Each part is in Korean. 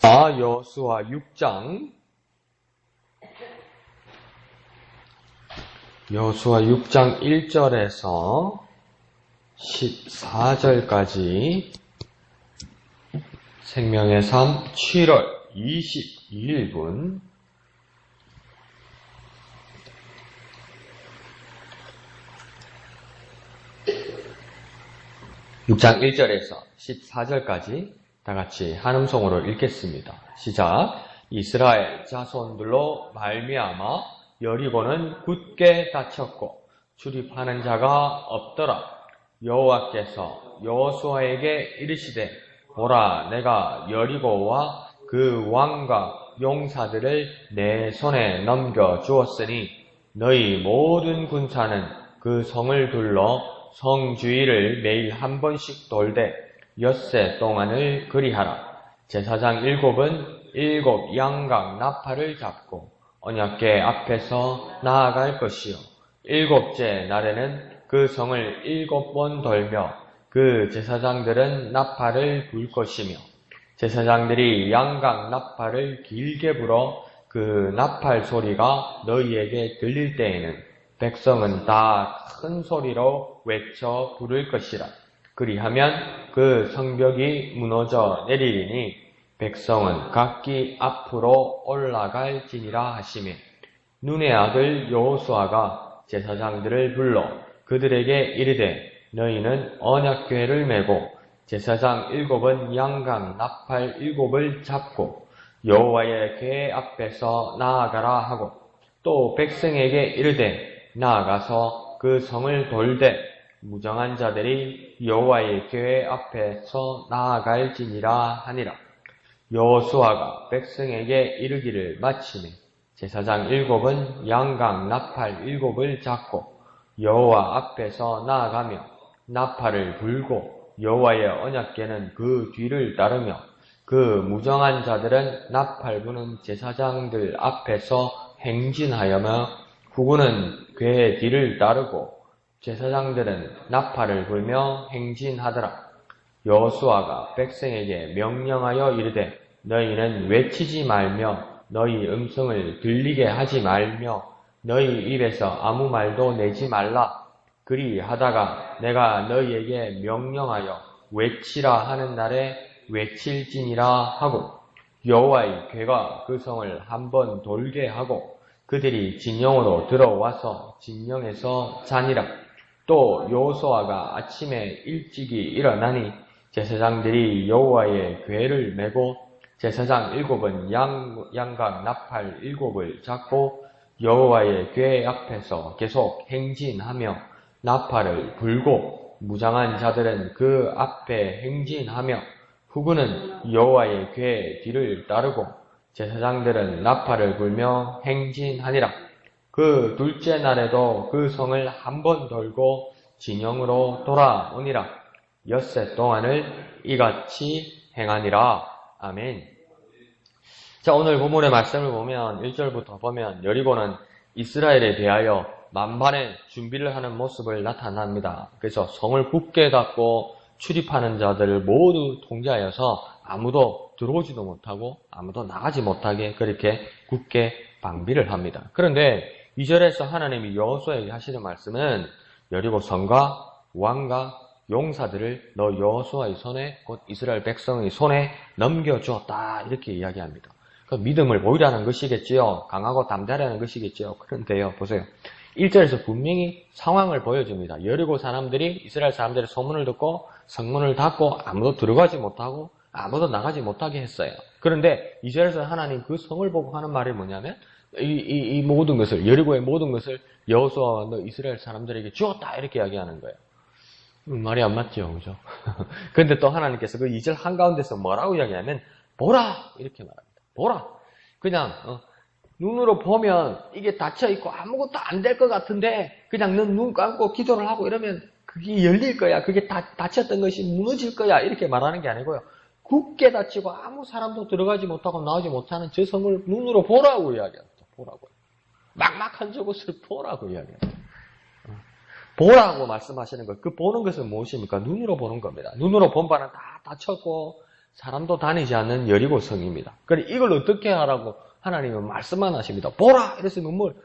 여호수아 6장 1절에서 14절까지 생명의 삶 7월 22일분 6장 1절에서 14절까지 다같이 한음성으로 읽겠습니다. 시작. 이스라엘 자손들로 말미암아 여리고는 굳게 닫혔고 출입하는 자가 없더라. 여호와께서 여호수아에게 이르시되 보라, 내가 여리고와 그 왕과 용사들을 내 손에 넘겨주었으니 너희 모든 군사는 그 성을 둘러 성 주위를 매일 한 번씩 돌되 엿새 동안을 그리하라. 제사장 7은 7 양각 나팔을 잡고 언약궤 앞에서 나아갈 것이요 7째 날에는 그 성을 7번 돌며 그 제사장들은 나팔을 불 것이며 제사장들이 양각 나팔을 길게 불어 그 나팔 소리가 너희에게 들릴 때에는 백성은 다 큰 소리로 외쳐 부를 것이라. 그리하면 그 성벽이 무너져 내리리니 백성은 각기 앞으로 올라갈지니라 하시며 눈의 아들 여호수아가 제사장들을 불러 그들에게 이르되 너희는 언약궤를 메고 제사장 7은 양각 나팔 7을 잡고 여호와의 궤 앞에서 나아가라 하고 또 백성에게 이르되 나아가서 그 성을 돌되 무정한 자들이 여호와의 궤 앞에서 나아갈지니라 하니라. 여호수아가 백성에게 이르기를 마치매 제사장 7은 양각 나팔 7을 잡고 여호와 앞에서 나아가며 나팔을 불고 여호와의 언약궤는 그 뒤를 따르며 그 무정한 자들은 나팔 부는 제사장들 앞에서 행진하여며 후군은 궤의 뒤를 따르고 제사장들은 나팔을 불며 행진하더라. 여호수아가 백성에게 명령하여 이르되 너희는 외치지 말며 너희 음성을 들리게 하지 말며 너희 입에서 아무 말도 내지 말라. 그리하다가 내가 너희에게 명령하여 외치라 하는 날에 외칠지니라 하고 여호와의 궤가 그 성을 한번 돌게 하고 그들이 진영으로 들어와서 진영에서 자니라. 또 여호수아가 아침에 일찍이 일어나니 제사장들이 여호와의 궤를 메고 제사장 7은 양각 나팔 7을 잡고 여호와의 궤 앞에서 계속 행진하며 나팔을 불고 무장한 자들은 그 앞에 행진하며 후군은 여호와의 궤 뒤를 따르고 제사장들은 나팔을 불며 행진하니라. 그 둘째 날에도 그 성을 한번 돌고 진영으로 돌아오니라. 엿새 동안을 이같이 행하니라. 아멘. 자, 오늘 본문의 말씀을 보면 1절부터 보면 여리고는 이스라엘에 대하여 만반의 준비를 하는 모습을 나타납니다. 그래서 성을 굳게 닫고 출입하는 자들을 모두 통제하여서 아무도 들어오지도 못하고 아무도 나가지 못하게 그렇게 굳게 방비를 합니다. 그런데 2절에서 하나님이 여호수아에게 하시는 말씀은 여리고 성과 왕과 용사들을 너 여호수아의 손에 곧 이스라엘 백성의 손에 넘겨주었다 이렇게 이야기합니다. 그 믿음을 보이라는 것이겠지요. 강하고 담대하라는 것이겠지요. 그런데요, 보세요. 1절에서 분명히 상황을 보여줍니다. 여리고 사람들이 이스라엘 사람들의 소문을 듣고 성문을 닫고 아무도 들어가지 못하고 아무도 나가지 못하게 했어요. 그런데 2절에서 하나님 그 성을 보고 하는 말이 뭐냐면 이 모든 것을 여리고의 모든 것을 여호수아와 너 이스라엘 사람들에게 주었다 이렇게 이야기하는 거예요. 말이 안 맞죠, 그죠? 그런데 또 하나님께서 그 2절 한가운데서 뭐라고 이야기하냐면 보라 이렇게 말합니다. 보라. 그냥 눈으로 보면 이게 닫혀있고 아무것도 안 될 것 같은데 그냥 넌 눈 감고 기도를 하고 이러면 그게 열릴 거야. 그게 닫혔던 것이 무너질 거야. 이렇게 말하는 게 아니고요. 굳게 닫히고 아무 사람도 들어가지 못하고 나오지 못하는 저 성을 눈으로 보라고 이야기합니다. 보라고. 막막한 저것을 보라고 이야기합니다. 보라고 말씀하시는 것. 그 보는 것은 무엇입니까? 눈으로 보는 겁니다. 눈으로 본 바는 다 닫혔고 사람도 다니지 않는 여리고 성입니다. 그래 이걸 어떻게 하라고 하나님은 말씀만 하십니다. 보라! 이랬으면 뭘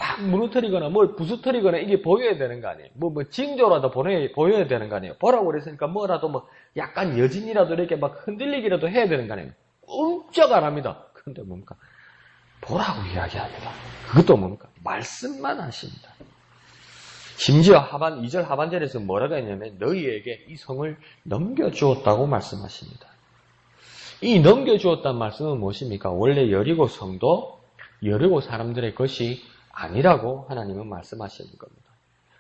팍 무너뜨리거나 뭘 부수뜨리거나 이게 보여야 되는 거 아니에요. 뭐 징조라도 보여야 되는 거 아니에요. 보라고 그랬으니까 뭐라도 뭐 약간 여진이라도 이렇게 막 흔들리기라도 해야 되는 거 아니에요. 꼼짝 안 합니다. 근데 뭡니까? 보라고 이야기합니다. 그것도 뭡니까? 말씀만 하십니다. 심지어 2절 하반절에서 뭐라고 했냐면 너희에게 이 성을 넘겨주었다고 말씀하십니다. 이 넘겨주었다는 말씀은 무엇입니까? 원래 여리고 성도 여리고 사람들의 것이 아니라고 하나님은 말씀하시는 겁니다.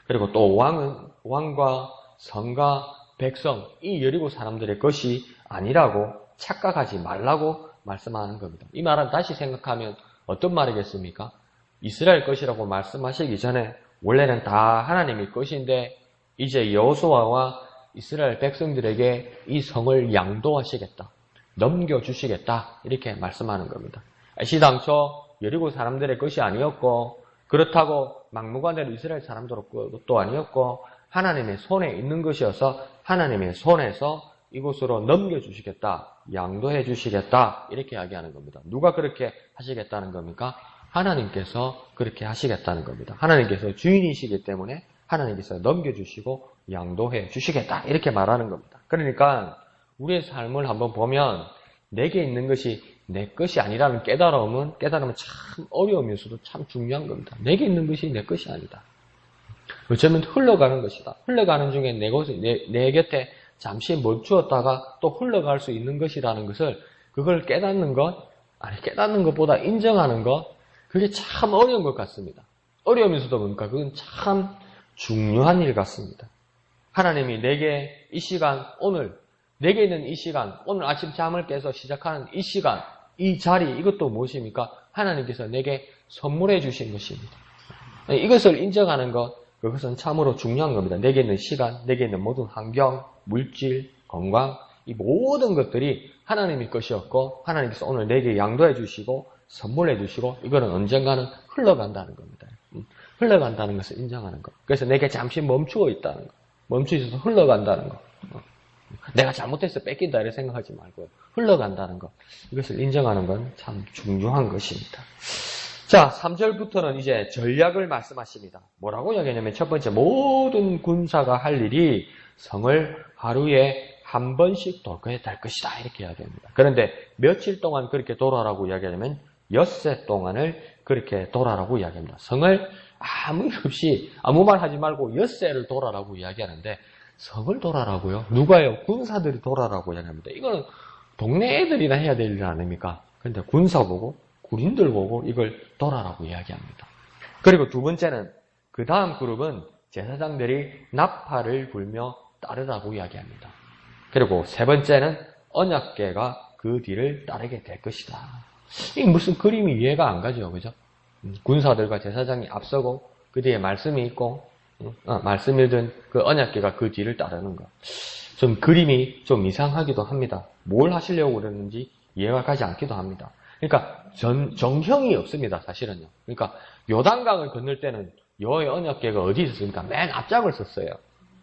그리고 또 왕과 성과 백성, 이 여리고 사람들의 것이 아니라고 착각하지 말라고 말씀하는 겁니다. 이 말은 다시 생각하면 어떤 말이겠습니까? 이스라엘 것이라고 말씀하시기 전에 원래는 다 하나님의 것인데 이제 여호수아와 이스라엘 백성들에게 이 성을 양도하시겠다, 넘겨주시겠다 이렇게 말씀하는 겁니다. 시당초 여리고 사람들의 것이 아니었고 그렇다고 막무가내로 이스라엘 사람들도 아니었고 하나님의 손에 있는 것이어서 하나님의 손에서 이곳으로 넘겨주시겠다, 양도해 주시겠다 이렇게 이야기하는 겁니다. 누가 그렇게 하시겠다는 겁니까? 하나님께서 그렇게 하시겠다는 겁니다. 하나님께서 주인이시기 때문에 하나님께서 넘겨주시고 양도해 주시겠다 이렇게 말하는 겁니다. 그러니까 우리의 삶을 한번 보면 내게 있는 것이 내 것이 아니라는 깨달음은 참 어려우면서도 참 중요한 겁니다. 내게 있는 것이 내 것이 아니다. 어쩌면 흘러가는 것이다. 흘러가는 중에 내 곁에 잠시 멈추었다가 또 흘러갈 수 있는 것이라는 것을 그걸 깨닫는 것보다 인정하는 것, 그게 참 어려운 것 같습니다. 어려우면서도 뭡니까? 그건 참 중요한 일 같습니다. 하나님이 내게 이 시간, 내게 있는 이 시간, 오늘 아침 잠을 깨서 시작하는 이 시간, 이 자리, 이것도 무엇입니까? 하나님께서 내게 선물해 주신 것입니다. 이것을 인정하는 것, 그것은 참으로 중요한 겁니다. 내게 있는 시간, 내게 있는 모든 환경, 물질, 건강, 이 모든 것들이 하나님의 것이었고 하나님께서 오늘 내게 양도해 주시고 선물해 주시고 이거는 언젠가는 흘러간다는 겁니다. 흘러간다는 것을 인정하는 것. 그래서 내게 잠시 멈추어 있다는 것. 멈추어 있어서 흘러간다는 것. 내가 잘못해서 뺏긴다 이렇게 생각하지 말고요. 흘러간다는 것. 이것을 인정하는 건 참 중요한 것입니다. 자, 3절부터는 이제 전략을 말씀하십니다. 뭐라고 이야기하냐면 첫 번째, 모든 군사가 할 일이 성을 하루에 한 번씩 돌아야 될 것이다 이렇게 이야기합니다. 그런데 며칠 동안 그렇게 돌아라고 이야기하냐면 엿새 동안을 그렇게 돌아라고 이야기합니다. 성을 아무 일 없이 아무 말 하지 말고 엿새를 돌아라고 이야기하는데 성을 돌아라고요? 누가요? 군사들이 돌아라고 이야기합니다. 이거는 동네 애들이나 해야 될 일 아닙니까? 근데 군사 보고 군인들 보고 이걸 돌아라고 이야기합니다. 그리고 두 번째는 그 다음 그룹은 제사장들이 나팔을 불며 따르라고 이야기합니다. 그리고 세 번째는 언약궤가 그 뒤를 따르게 될 것이다. 이게 무슨 그림이 이해가 안 가죠, 그죠? 군사들과 제사장이 앞서고 그 뒤에 말씀이 있고 말씀이 든 그 언약궤가 그 뒤를 따르는 것. 좀 그림이 좀 이상하기도 합니다. 뭘 하시려고 그러는지 이해가 가지 않기도 합니다. 그러니까 정형이 없습니다, 사실은요. 그러니까 요단강을 건널 때는 여호와의 언약궤가 어디 있었습니까? 맨 앞장을 섰어요.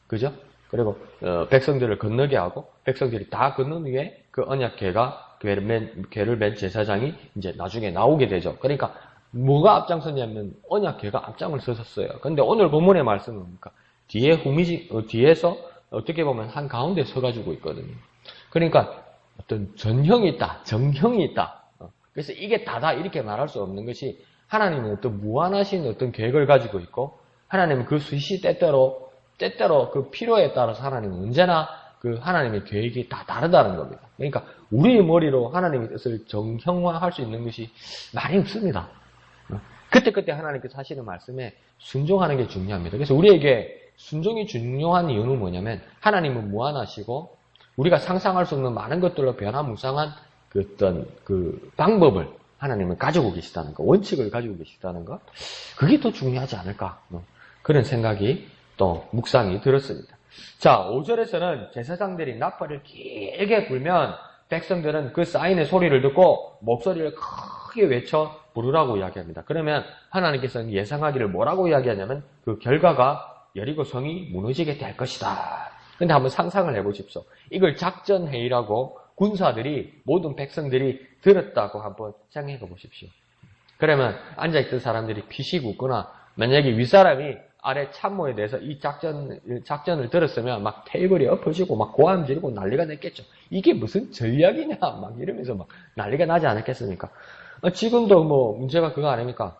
그죠? 그리고 백성들을 건너게 하고 백성들이 다 건넌 후에 그 언약궤가 궤를 맨 제사장이 이제 나중에 나오게 되죠. 그러니까 뭐가 앞장섰냐면 언약궤가 앞장을 서셨어요. 근데 오늘 본문의 말씀은 뭡니까? 뒤에서 어떻게 보면 한 가운데 서가지고 있거든요. 그러니까 어떤 전형이 있다, 정형이 있다. 그래서 이게 다다 이렇게 말할 수 없는 것이 하나님은 어떤 무한하신 어떤 계획을 가지고 있고 하나님은 그 수시 때때로 그 필요에 따라서 하나님은 언제나 그 하나님의 계획이 다 다르다는 겁니다. 그러니까 우리의 머리로 하나님의 뜻을 정형화할 수 있는 것이 많이 없습니다. 그때 하나님께서 하시는 말씀에 순종하는 게 중요합니다. 그래서 우리에게 순종이 중요한 이유는 뭐냐면 하나님은 무한하시고 우리가 상상할 수 없는 많은 것들로 변화무쌍한 그 어떤 그 방법을 하나님은 가지고 계시다는 것, 원칙을 가지고 계시다는 것, 그게 더 중요하지 않을까 그런 생각이 또 묵상이 들었습니다. 자, 5절에서는 제사장들이 나팔을 길게 불면 백성들은 그 사인의 소리를 듣고 목소리를 크게 외쳐 부르라고 이야기합니다. 그러면 하나님께서는 예상하기를 뭐라고 이야기하냐면 그 결과가 여리고 성이 무너지게 될 것이다. 근데 한번 상상을 해보십시오. 이걸 작전회의라고 군사들이, 모든 백성들이 들었다고 한번 생각해 보십시오. 그러면 앉아있던 사람들이 피식 웃거나, 만약에 윗사람이 아래 참모에 대해서 이 작전을 들었으면 막 테이블이 엎어지고 막 고함 지르고 난리가 났겠죠. 이게 무슨 전략이냐 막 이러면서 막 난리가 나지 않았겠습니까? 지금도 뭐 문제가 그거 아닙니까?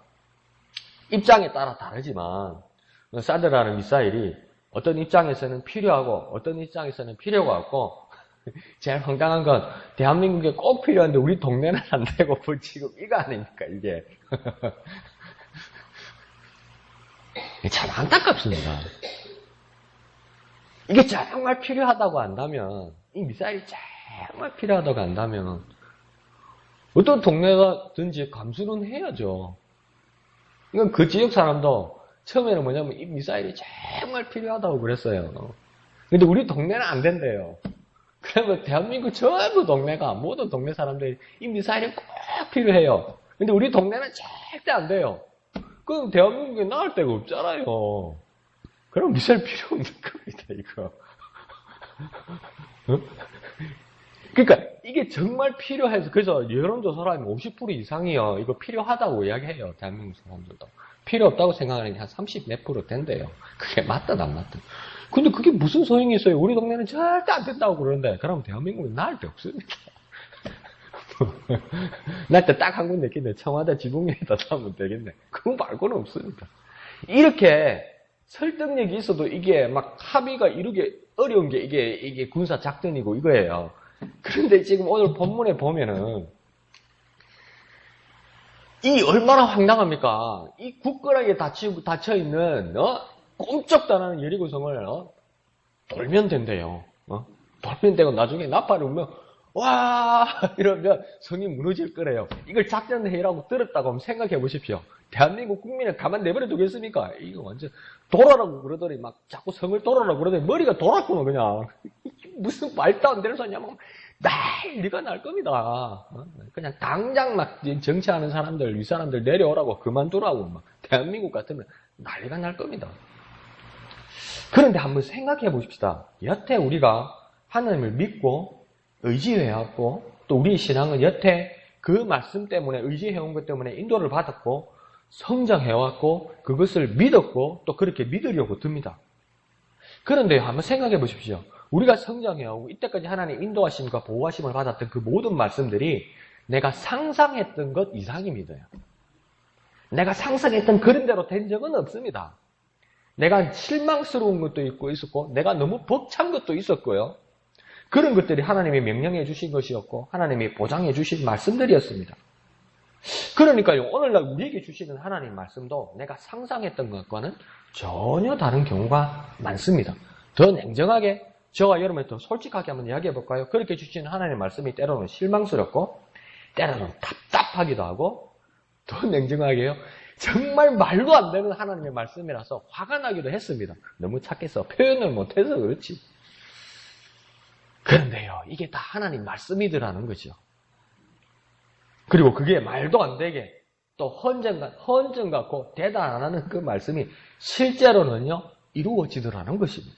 입장에 따라 다르지만 사드라는 미사일이 어떤 입장에서는 필요하고 어떤 입장에서는 필요가 없고 제일 황당한 건 대한민국에 꼭 필요한데 우리 동네는 안 되고 지금 이거 아닙니까 이게. 참 안타깝습니다. 이게 정말 필요하다고 한다면, 이 미사일이 정말 필요하다고 한다면 어떤 동네가든지 감수는 해야죠. 이건 그 지역 사람도 처음에는 뭐냐면 이 미사일이 정말 필요하다고 그랬어요. 근데 우리 동네는 안 된대요. 그러면 대한민국 전부 동네가, 모든 동네 사람들이 이 미사일이 꼭 필요해요. 근데 우리 동네는 절대 안 돼요. 그럼 대한민국에 나올 데가 없잖아요. 그럼 미사일 필요 없는 겁니다, 이거. 그러니까 이게 정말 필요해서, 그래서 여론조사로 하면 50% 이상이요. 이거 필요하다고 이야기해요, 대한민국 사람들도. 필요 없다고 생각하는 게 한 30 몇 프로 된대요. 그게 맞든 안 맞든. 근데 그게 무슨 소용이 있어요? 우리 동네는 절대 안 된다고 그러는데, 그럼 대한민국에 나올 데 없습니다. 날 때 딱 한 군데 있겠네. 청와대 지붕에다 사면 되겠네. 그거 말고는 없습니다. 이렇게 설득력이 있어도 이게 막 합의가 이루기 어려운 게 이게 군사 작전이고 이거예요. 그런데 지금 오늘 본문에 보면은 이 얼마나 황당합니까? 이 굳건하게 닫혀있는 꼼짝도 여리고성을 돌면 된대요. 돌면 되고 나중에 나팔을 울면 와 이러면 성이 무너질 거래요. 이걸 작전회의라고 들었다고 한번 생각해 보십시오. 대한민국 국민을 가만 내버려 두겠습니까? 이거 완전 돌아라고 그러더니 막 자꾸 성을 돌아라고 그러더니 머리가 돌았구만 그냥. 무슨 말도 안 되는 소리냐면 난리가 날 겁니다. 그냥 당장 막 정치하는 사람들, 윗사람들 내려오라고 그만두라고 막 대한민국 같으면 난리가 날 겁니다. 그런데 한번 생각해 보십시다. 여태 우리가 하나님을 믿고 의지해왔고 또 우리 신앙은 여태 그 말씀 때문에 의지해온 것 때문에 인도를 받았고 성장해왔고 그것을 믿었고 또 그렇게 믿으려고 듭니다. 그런데 한번 생각해 보십시오. 우리가 성장해오고 이때까지 하나님 인도하심과 보호하심을 받았던 그 모든 말씀들이 내가 상상했던 것 이상입니다. 내가 상상했던 그런 대로 된 적은 없습니다. 내가 실망스러운 것도 있었고 내가 너무 벅찬 것도 있었고요. 그런 것들이 하나님이 명령해 주신 것이었고 하나님이 보장해 주신 말씀들이었습니다. 그러니까요, 오늘날 우리에게 주시는 하나님 말씀도 내가 상상했던 것과는 전혀 다른 경우가 많습니다. 더 냉정하게 저와 여러분이 더 솔직하게 한번 이야기해 볼까요? 그렇게 주시는 하나님 말씀이 때로는 실망스럽고 때로는 답답하기도 하고 더 냉정하게요, 정말 말도 안 되는 하나님의 말씀이라서 화가 나기도 했습니다. 너무 착해서 표현을 못해서 그렇지. 그런데요, 이게 다 하나님 말씀이더라는 거죠. 그리고 그게 말도 안 되게 또 헌정 같고 대답 안 하는 그 말씀이 실제로는요, 이루어지더라는 것입니다.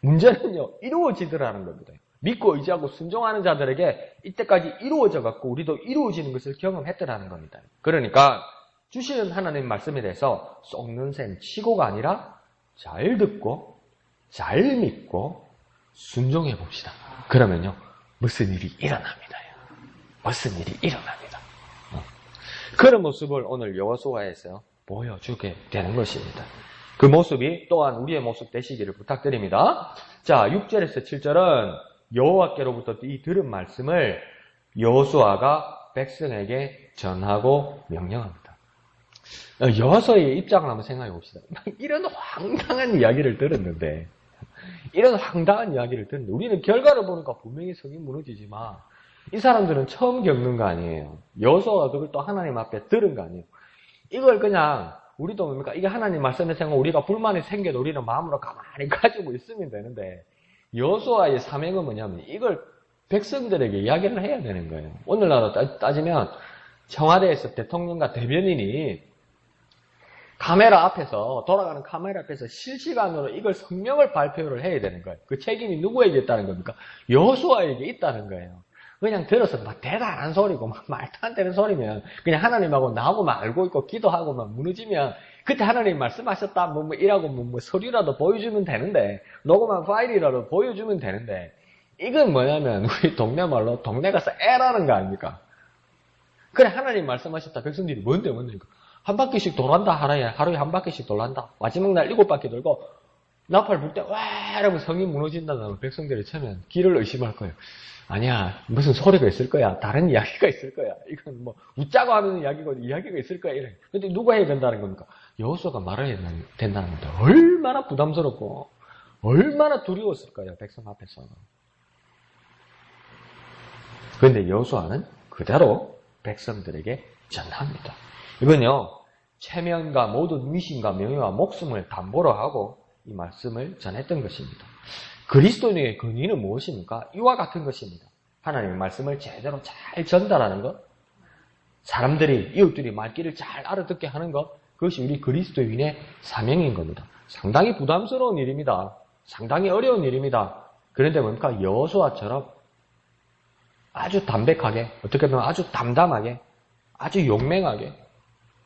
문제는요, 이루어지더라는 겁니다. 믿고 의지하고 순종하는 자들에게 이때까지 이루어져 갖고 우리도 이루어지는 것을 경험했더라는 겁니다. 그러니까 주시는 하나님 말씀에 대해서 썩는 셈 치고가 아니라 잘 듣고 잘 믿고 순종해 봅시다. 그러면요, 무슨 일이 일어납니다. 무슨 일이 일어납니다. 그런 모습을 오늘 여호수아에서 보여주게 되는 것입니다. 그 모습이 또한 우리의 모습 되시기를 부탁드립니다. 자, 6절에서 7절은 여호와께로부터 이 들은 말씀을 여호수아가 백성에게 전하고 명령합니다. 여호수아의 입장을 한번 생각해 봅시다. 이런 황당한 이야기를 들었는데 우리는 결과를 보니까 분명히 성이 무너지지만 이 사람들은 처음 겪는 거 아니에요. 여호수아가 그걸 또 하나님 앞에 들은 거 아니에요. 이걸 그냥 우리도 뭡니까? 이게 하나님 말씀에 생각 우리가 불만이 생겨도 우리는 마음으로 가만히 가지고 있으면 되는데 여호수아의 사명은 뭐냐면 이걸 백성들에게 이야기를 해야 되는 거예요. 오늘날 따지면 청와대에서 대통령과 대변인이 돌아가는 카메라 앞에서 실시간으로 이걸 성명을 발표를 해야 되는 거예요. 그 책임이 누구에게 있다는 겁니까? 여호수아에게 있다는 거예요. 그냥 들어서 막 대단한 소리고 막 말도 안 되는 소리면 그냥 하나님하고 나하고 알고 있고 기도하고 막 무너지면 그때 하나님 말씀하셨다 뭐 이라고 뭐 서류라도 보여주면 되는데 녹음한 파일이라도 보여주면 되는데 이건 뭐냐면 우리 동네 말로 동네 가서 애라는 거 아닙니까? 그래 하나님 말씀하셨다 백성들이 뭔데 한 바퀴씩 돌란다 하루에 한 바퀴씩 돌란다 마지막 날 7바퀴 돌고 나팔 불 때 와 이러면 성이 무너진다는 백성들이 처음엔 길을 의심할 거예요. 아니야 무슨 소리가 있을 거야. 다른 이야기가 있을 거야. 이건 뭐 웃자고 하는 이야기가 있을 거야. 이래. 근데 누가 해야 된다는 겁니까? 여호수아가 말해야 된다는 겁니다. 얼마나 부담스럽고 얼마나 두려웠을까요? 백성 앞에서. 그런데 여호수아는 그대로 백성들에게 전합니다. 이건요 체면과 모든 위신과 명예와 목숨을 담보로 하고 이 말씀을 전했던 것입니다. 그리스도인의 권위는 무엇입니까? 이와 같은 것입니다. 하나님의 말씀을 제대로 잘 전달하는 것, 사람들이 이웃들이 말귀를 잘 알아듣게 하는 것, 그것이 우리 그리스도인의 사명인 겁니다. 상당히 부담스러운 일입니다. 상당히 어려운 일입니다. 그런데 뭡니까? 여호수아처럼 아주 담백하게, 어떻게 보면 아주 담담하게, 아주 용맹하게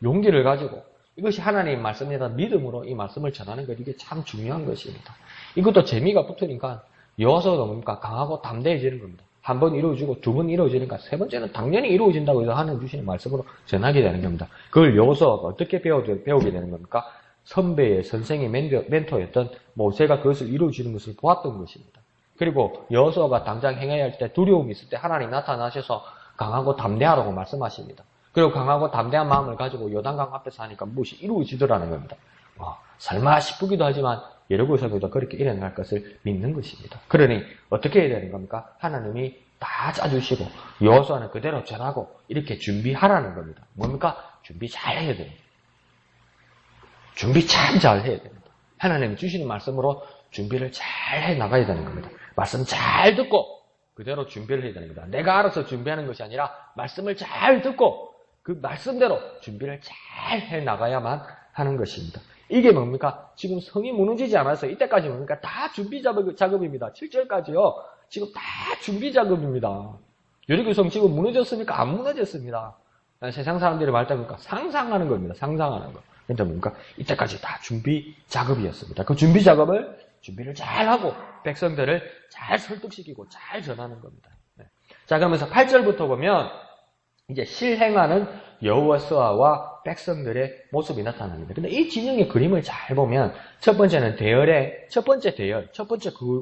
용기를 가지고 이것이 하나님의 말씀이다 믿음으로 이 말씀을 전하는 것 이게 참 중요한 것입니다. 이것도 재미가 붙으니까 여호수아가 뭡니까? 강하고 담대해지는 겁니다. 한 번 이루어지고 두 번 이루어지니까 세 번째는 당연히 이루어진다고 해서 하나님 주시는 말씀으로 전하게 되는 겁니다. 그걸 여호수아가 어떻게 배우게 되는 겁니까? 선배의 선생의 멘토였던 모세가 그것을 이루어지는 것을 보았던 것입니다. 그리고 여호수아가 당장 행해야 할 때 두려움이 있을 때 하나님 나타나셔서 강하고 담대하라고 말씀하십니다. 그리고 강하고 담대한 마음을 가지고 요단강 앞에서 하니까 무엇이 이루어지더라는 겁니다. 설마 싶기도 하지만 여러 곳에서도 그렇게 일어날 것을 믿는 것입니다. 그러니 어떻게 해야 되는 겁니까? 하나님이 다 짜주시고 여호수아는 그대로 전하고 이렇게 준비하라는 겁니다. 뭡니까? 준비 잘 해야 됩니다. 준비 참 잘 해야 됩니다. 하나님이 주시는 말씀으로 준비를 잘 해나가야 되는 겁니다. 말씀 잘 듣고 그대로 준비를 해야 되는 겁니다. 내가 알아서 준비하는 것이 아니라 말씀을 잘 듣고 그 말씀대로 준비를 잘 해나가야만 하는 것입니다. 이게 뭡니까? 지금 성이 무너지지 않아서 이때까지 뭡니까? 다 준비 작업입니다. 7절까지요. 지금 다 준비 작업입니다. 여리고성 지금 무너졌습니까? 안 무너졌습니다. 세상 사람들이 말하니까 상상하는 겁니다. 상상하는 거. 그러니까 뭡니까? 이때까지 다 준비 작업이었습니다. 그 준비를 잘 하고 백성들을 잘 설득시키고 잘 전하는 겁니다. 네. 자, 그러면서 8절부터 보면 이제 실행하는 여호수아와 백성들의 모습이 나타납니다. 근데 이 진영의 그림을 잘 보면 첫 번째는 첫 번째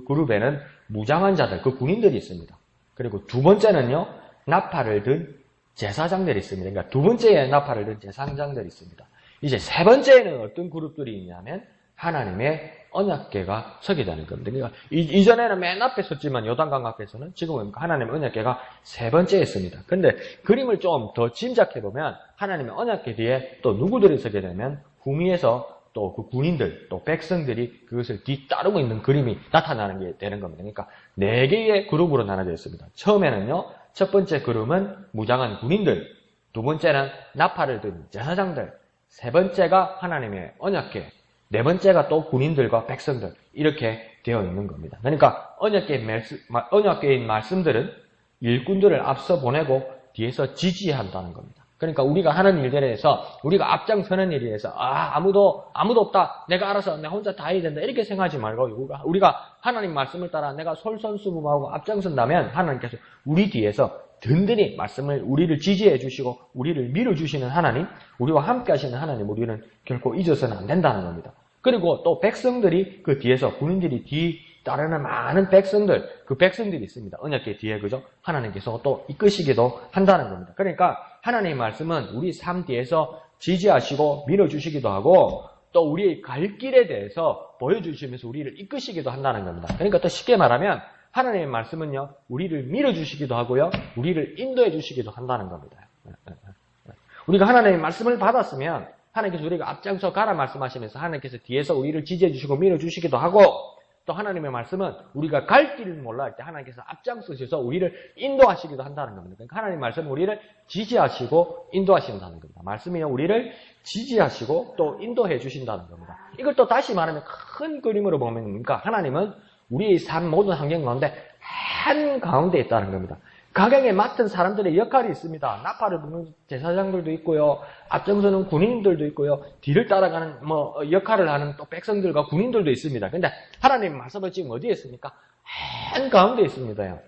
그룹에는 무장한 자들, 그 군인들이 있습니다. 그리고 두 번째는요, 나팔을 든 제사장들이 있습니다. 그러니까 두 번째에 나팔을 든 제사장들이 있습니다. 이제 세 번째에는 어떤 그룹들이 있냐면 하나님의 언약궤가 서게 되는 겁니다. 그러니까 이전에는 맨 앞에 섰지만 요단강 앞에서는 지금은 하나님의 언약궤가 세 번째에 있습니다. 근데 그림을 좀 더 짐작해 보면 하나님의 언약궤 뒤에 또 누구들이 서게 되면 후미에서 또 그 군인들, 또 백성들이 그것을 뒤따르고 있는 그림이 나타나는 게 되는 겁니다. 그러니까 네 개의 그룹으로 나눠져 있습니다. 처음에는요, 첫 번째 그룹은 무장한 군인들, 두 번째는 나팔을 든 제사장들, 세 번째가 하나님의 언약궤, 네 번째가 또 군인들과 백성들 이렇게 되어 있는 겁니다. 그러니까 언약궤인 말씀들은 일꾼들을 앞서 보내고 뒤에서 지지한다는 겁니다. 그러니까 우리가 하는 일들에 대해서 우리가 앞장서는 일에 대해서 아무도 없다. 내가 알아서 내가 혼자 다 해야 된다. 이렇게 생각하지 말고 우리가 하나님 말씀을 따라 내가 솔선수범하고 앞장선다면 하나님께서 우리 뒤에서 든든히 우리를 지지해 주시고 우리를 밀어주시는 하나님, 우리와 함께 하시는 하나님, 우리는 결코 잊어서는 안 된다는 겁니다. 그리고 또 백성들이 그 뒤에서 군인들이 따르는 많은 그 백성들이 있습니다. 언약궤 뒤에, 그죠? 하나님께서 또 이끄시기도 한다는 겁니다. 그러니까 하나님의 말씀은 우리 삶 뒤에서 지지하시고 밀어주시기도 하고 또 우리의 갈 길에 대해서 보여주시면서 우리를 이끄시기도 한다는 겁니다. 그러니까 또 쉽게 말하면 하나님의 말씀은요, 우리를 밀어주시기도 하고요, 우리를 인도해 주시기도 한다는 겁니다. 우리가 하나님의 말씀을 받았으면 하나님께서 우리가 앞장서 가라 말씀하시면서 하나님께서 뒤에서 우리를 지지해 주시고 밀어주시기도 하고 또 하나님의 말씀은 우리가 갈 길을 몰라 할 때 하나님께서 앞장서셔서 우리를 인도하시기도 한다는 겁니다. 그러니까 하나님의 말씀은 우리를 지지하시고 인도하신다는 겁니다. 말씀이 우리를 지지하시고 또 인도해 주신다는 겁니다. 이걸 또 다시 말하면 큰 그림으로 보면 그러니까 하나님은 우리의 삶 모든 환경 가운데 한가운데 있다는 겁니다. 각양에 맡은 사람들의 역할이 있습니다. 나팔을 부는 제사장들도 있고요. 앞장서는 군인들도 있고요. 뒤를 따라가는 역할을 하는 또 백성들과 군인들도 있습니다. 근데 하나님 말씀은 지금 어디에 있습니까? 한가운데 있습니다요.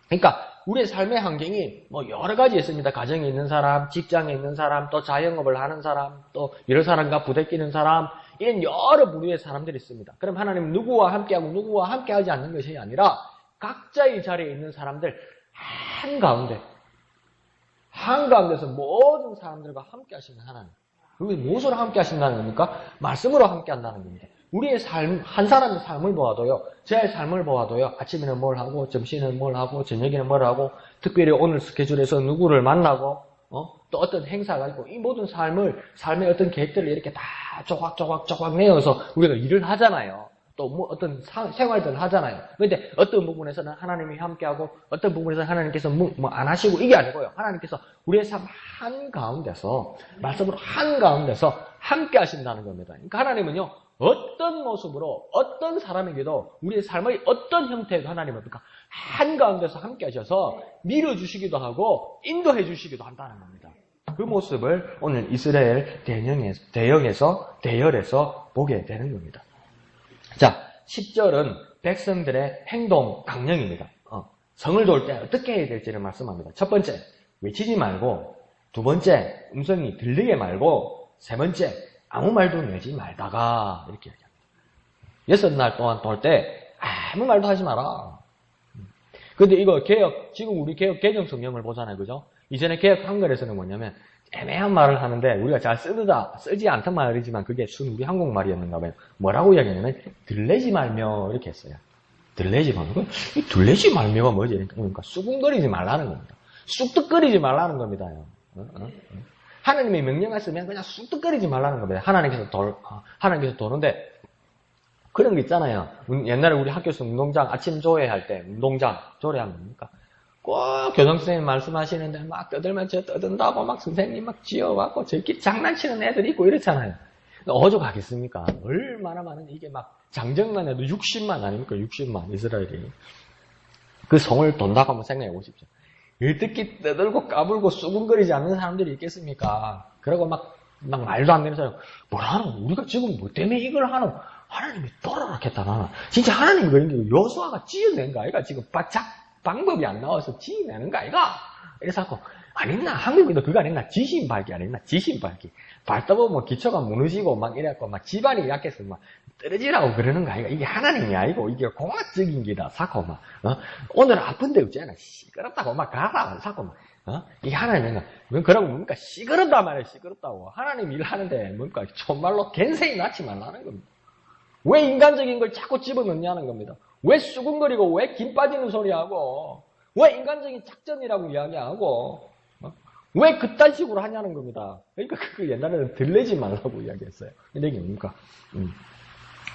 그러니까 우리의 삶의 환경이 여러 가지 있습니다. 가정에 있는 사람, 직장에 있는 사람, 또 자영업을 하는 사람, 또 여러 사람과 부대끼는 사람, 이런 여러 부류의 사람들이 있습니다. 그럼 하나님 누구와 함께하고 누구와 함께하지 않는 것이 아니라 각자의 자리에 있는 사람들 한가운데서 모든 사람들과 함께 하시는 하나님. 그게 무엇으로 함께 하신다는 겁니까? 말씀으로 함께 한다는 겁니다. 우리의 삶, 한 사람의 삶을 보아도요, 제 삶을 보아도요, 아침에는 뭘 하고, 점심에는 뭘 하고, 저녁에는 뭘 하고, 특별히 오늘 스케줄에서 누구를 만나고, 또 어떤 행사가 있고, 이 모든 삶의 어떤 계획들을 이렇게 다 조각 내어서 우리가 일을 하잖아요. 또 어떤 생활들을 하잖아요. 그런데 어떤 부분에서는 하나님이 함께하고 어떤 부분에서는 하나님께서 안 하시고 이게 아니고요. 하나님께서 우리의 삶 한가운데서 말씀으로 한가운데서 함께 하신다는 겁니다. 그러니까 하나님은요. 어떤 모습으로 어떤 사람에게도 우리의 삶의 어떤 형태에도 하나님은 한가운데서 함께 하셔서 밀어주시기도 하고 인도해 주시기도 한다는 겁니다. 그 모습을 오늘 이스라엘 대열에서 보게 되는 겁니다. 자, 10절은 백성들의 행동 강령입니다. 성을 돌 때 어떻게 해야 될지를 말씀합니다. 첫 번째, 외치지 말고, 두 번째, 음성이 들리게 말고, 세 번째, 아무 말도 내지 말다가 이렇게 얘기합니다. 6날 동안 돌 때 아무 말도 하지 마라. 근데 이거 지금 우리 개정 성경을 보잖아요. 그죠? 이전에 개혁 한글에서는 뭐냐면 애매한 말을 하는데 우리가 잘 쓰지 않던 말이지만 그게 우리 한국말이었는가 봐요. 뭐라고 이야기하냐면 들레지 말며 이렇게 했어요. 들레지 말며. 이 들레지 말며가 뭐지? 그러니까 쑥흥거리지 말라는 겁니다. 쑥득거리지 말라는 겁니다. 하나님의 명령했으면 그냥 쑥득거리지 말라는 겁니다. 하나님께서 도는데 그런 거 있잖아요. 옛날에 우리 학교에서 운동장 아침 조회할 때 운동장 조회하면 뭡니까? 꼭 교장선생님 말씀하시는데 막 떠들면 저 떠든다고 막 선생님 막 지어갖고 저끼리 장난치는 애들 있고 이렇잖아요. 어족하겠습니까? 얼마나 많은 이게 막 장정만 해도 60만 아닙니까? 60만 이스라엘이. 그 성을 돈다고 한번 생각해 보십시오. 일듣기 떠들고 까불고 쑥흥거리지 않는 사람들이 있겠습니까? 그러고 막 말도 안 되는 사람 뭐라노? 우리가 지금 뭐 때문에 이걸 하노? 하나님이 돌아라겠다. 진짜 하나님이 그런 게 여호수아가 지어낸 거 아이가? 지금 방법이 안 나와서 지어내는 거 아이가? 이래서 하고 아니나 한국인도 그거 아니나 지신발기 아니나 지신발기 밟다 보면 기초가 무너지고 막 이래갖고 막 집안이 약해서 막 떨어지라고 그러는 거 아이가? 이게 하나님이 아니고 이게 공학적인 기다 사고 막 오늘 아픈데 어쩌나 시끄럽다고 막 가라 사고 막 이게 하나님인가? 그러고 뭡니까? 시끄럽단 말이에요. 시끄럽다고. 하나님 일하는데 뭡니까? 정말로 갠생이 낳지 말라는 겁니다. 왜 인간적인 걸 자꾸 집어넣냐는 겁니다. 왜 수근거리고 왜 김 빠지는 소리하고 왜 인간적인 작전이라고 이야기하고 왜 그딴 식으로 하냐는 겁니다. 그러니까 그걸 옛날에는 들리지 말라고 이야기했어요. 근데 이게 뭡니까?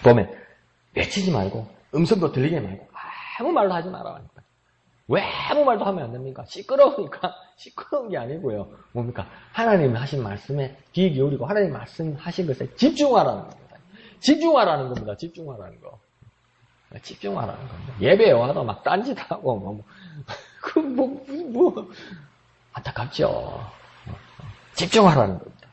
보면 외치지 말고 음성도 들리게 말고 아무 말도 하지 말아라. 왜 아무 말도 하면 안 됩니까? 시끄러우니까 시끄러운 게 아니고요. 뭡니까? 하나님 하신 말씀에 귀 기울이고 하나님 말씀하신 것에 집중하라는 겁니다. 집중하라는 겁니다. 집중하라는 거. 집중하라는 겁니다. 예배에 와도 막 딴짓하고 안타깝죠. 집중하라는 겁니다.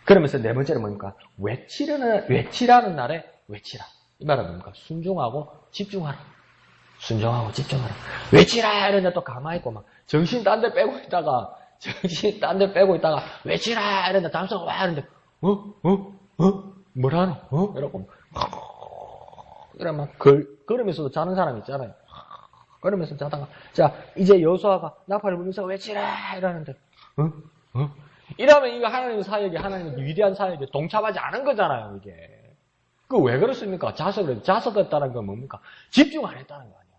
그러면서 네 번째는 뭡니까? 외치라는 날에 외치라. 이 말은 뭡니까? 순종하고 집중하라. 순종하고 집중하라. 외치라! 이러는데 또 가만히 있고 막 정신 딴 데 빼고 있다가 외치라! 이러는데 다음 순간 와! 이러는데 뭐라노? 이러고 그래 막 걸으면서도 자는 사람 있잖아요. 걸으면서 자다가 자 이제 여호수아가 나팔을 불면서 외치라! 이러는데 이러면 이거 하나님 사역이 하나님 위대한 사역에 동참하지 않은 거잖아요. 이게 그 왜 그렇습니까? 자석했다는 건 뭡니까? 집중 안 했다는 거 아니에요.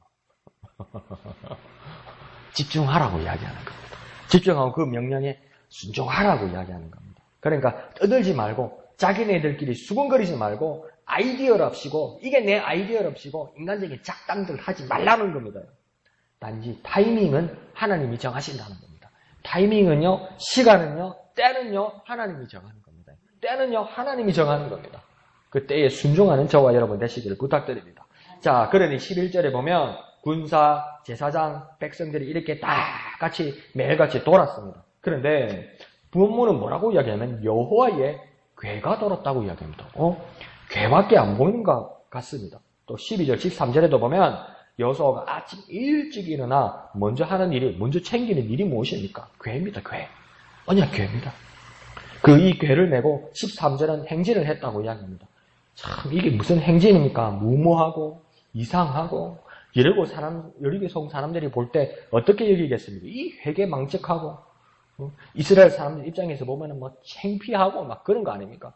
집중하라고 이야기하는 겁니다. 집중하고 그 명령에 순종하라고 이야기하는 겁니다. 그러니까 떠들지 말고 자기네들끼리 수군거리지 말고 아이디어랍시고 이게 내 아이디어랍시고 인간적인 작당들 하지 말라는 겁니다. 단지 타이밍은 하나님이 정하신다는 겁니다. 타이밍은요, 시간은요, 때는요 하나님이 정하는 겁니다. 때는요 하나님이 정하는 겁니다. 그 때에 순종하는 저와 여러분 되시기를 부탁드립니다. 자, 그러니 11절에 보면 군사, 제사장, 백성들이 이렇게 다 같이 매일같이 돌았습니다. 그런데 본문은 뭐라고 이야기하면 여호와의 괴가 돌았다고 이야기합니다. 괴밖에 안 보이는 것 같습니다. 또 12절, 13절에도 보면 여호수아가 아침 일찍 일어나 먼저 챙기는 일이 무엇입니까? 괴입니다. 괴. 언약 괴입니다. 이 괴를 메고 13절은 행진을 했다고 이야기합니다. 참 이게 무슨 행진입니까? 무모하고 이상하고 여리고 사람들이 볼 때 어떻게 여기겠습니까? 이 회개망측하고 이스라엘 사람들 입장에서 보면 창피하고 막 그런 거 아닙니까?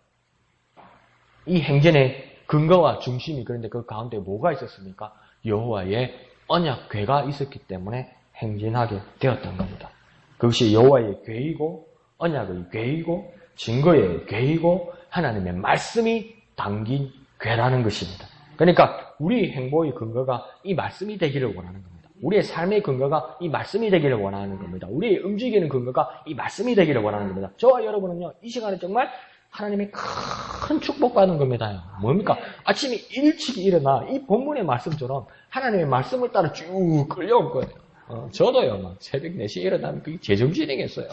이 행진의 근거와 중심이 그런데 그 가운데 뭐가 있었습니까? 여호와의 언약 궤가 있었기 때문에 행진하게 되었던 겁니다. 그것이 여호와의 궤이고 언약의 궤이고 증거의 궤이고 하나님의 말씀이 담긴 궤라는 것입니다. 그러니까 우리 행보의 근거가 이 말씀이 되기를 원하는 겁니다. 우리의 삶의 근거가 이 말씀이 되기를 원하는 겁니다. 우리의 움직이는 근거가 이 말씀이 되기를 원하는 겁니다. 저와 여러분은요, 이 시간에 정말 하나님의 큰 축복받는 겁니다. 뭡니까? 아침에 일찍 일어나 이 본문의 말씀처럼 하나님의 말씀을 따라 쭉 끌려올 거예요. 저도요, 새벽 4시에 일어나면 그게 제정신이겠어요.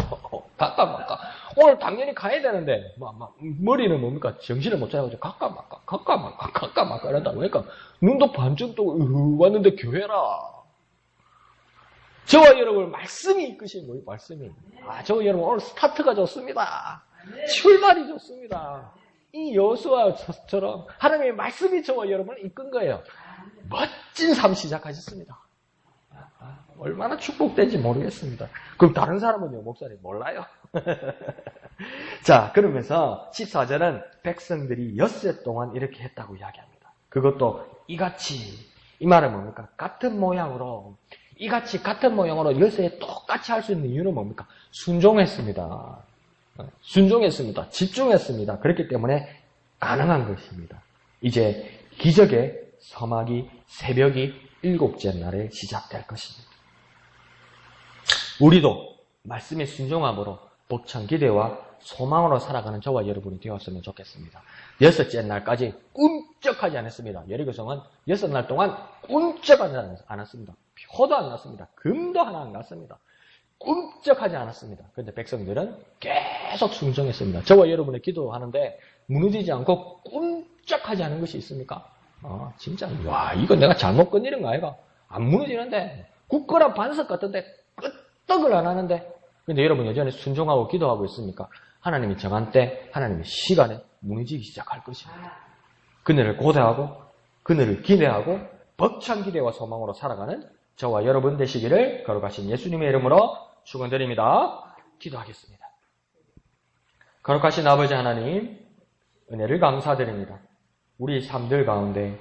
갈까. 오늘 당연히 가야 되는데, 머리는 뭡니까? 정신을 못 차려가지고, 갈까 말까, 이런다. 그러니까, 눈도 반쯤 뜨고, 왔는데 교회라. 저와 여러분, 말씀이 이끄신 거예요, 말씀이. 저와 여러분, 오늘 스타트가 좋습니다. 출발이 좋습니다. 이 여호수아처럼 하나님의 말씀이 저와 여러분을 이끈 거예요. 멋진 삶 시작하셨습니다. 얼마나 축복된지 모르겠습니다. 그럼 다른 사람은요, 목사님 몰라요. 자, 그러면서 14절은 백성들이 엿새 동안 이렇게 했다고 이야기합니다. 그것도 이같이, 이 말은 뭡니까? 같은 모양으로 엿새 똑같이 할 수 있는 이유는 뭡니까? 순종했습니다. 집중했습니다. 그렇기 때문에 가능한 것입니다. 이제 기적의 서막이 새벽이 7째 날에 시작될 것입니다. 우리도 말씀의 순종함으로 벅찬 기대와 소망으로 살아가는 저와 여러분이 되었으면 좋겠습니다. 6째 날까지 꿈쩍하지 않았습니다. 여리고성은 6날 동안 꿈쩍하지 않았습니다. 표도 안 났습니다. 금도 하나 안 났습니다. 꿈쩍하지 않았습니다. 그런데 백성들은 계속 순종했습니다. 저와 여러분의 기도하는데 무너지지 않고 꿈쩍하지 않은 것이 있습니까? 진짜 이거 내가 잘못 건드린 거 아이가? 안 무너지는데 굳건한 반석 같은데 끄떡을 안 하는데 근데 여러분 여전히 순종하고 기도하고 있습니까? 하나님이 정한 때 하나님의 시간에 무너지기 시작할 것입니다. 그늘을 고대하고 그늘을 기대하고 벅찬 기대와 소망으로 살아가는 저와 여러분 되시기를 거룩하신 예수님의 이름으로 축원드립니다. 기도하겠습니다. 거룩하신 아버지 하나님, 은혜를 감사드립니다. 우리 삶들 가운데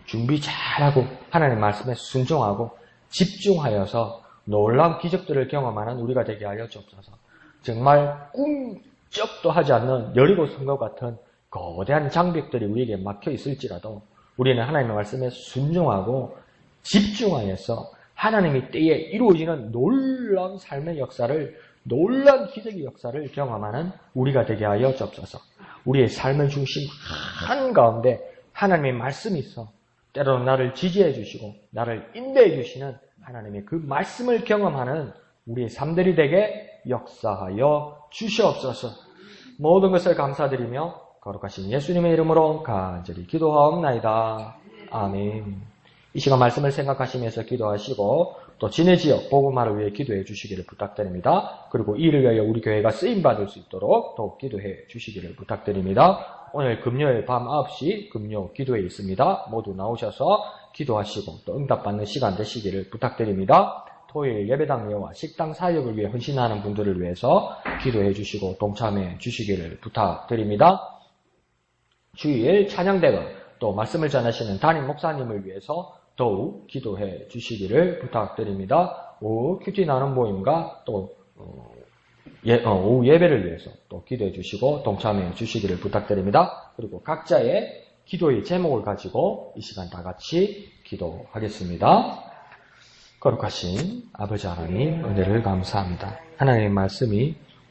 준비 잘하고 하나님 말씀에 순종하고 집중하여서 놀라운 기적들을 경험하는 우리가 되게 하여 주옵소서. 정말 꿈쩍도 하지 않는 여리고 성과 같은 거대한 장벽들이 우리에게 막혀 있을지라도 우리는 하나님의 말씀에 순종하고 집중하여서 하나님의 때에 이루어지는 놀라운 삶의 역사를, 놀라운 기적의 역사를 경험하는 우리가 되게 하여 주옵소서. 우리의 삶의 중심 한가운데 하나님의 말씀이 있어 때로는 나를 지지해 주시고 나를 인도해 주시는 하나님의 그 말씀을 경험하는 우리의 삶들이 되게 역사하여 주시옵소서. 모든 것을 감사드리며 거룩하신 예수님의 이름으로 간절히 기도하옵나이다. 아멘. 이 시간 말씀을 생각하시면서 기도하시고 또 진해 지역 복음화를 위해 기도해 주시기를 부탁드립니다. 그리고 이 일을 위하여 우리 교회가 쓰임받을 수 있도록 더욱 기도해 주시기를 부탁드립니다. 오늘 금요일 밤 9시 금요 기도회 있습니다. 모두 나오셔서 기도하시고 또 응답받는 시간 되시기를 부탁드립니다. 토요일 예배당 예와 식당 사역을 위해 헌신하는 분들을 위해서 기도해 주시고 동참해 주시기를 부탁드립니다. 주일 찬양대회 또 말씀을 전하시는 담임 목사님을 위해서 더욱 기도해 주시기를 부탁드립니다. 오후 큐티 나눔 모임과 또 오후 예배를 위해서 또 기도해 주시고 동참해 주시기를 부탁드립니다. 그리고 각자의 기도의 제목을 가지고 이 시간 다 같이 기도하겠습니다. 거룩하신 아버지 하나님 은혜를 감사합니다. 하나님의 말씀이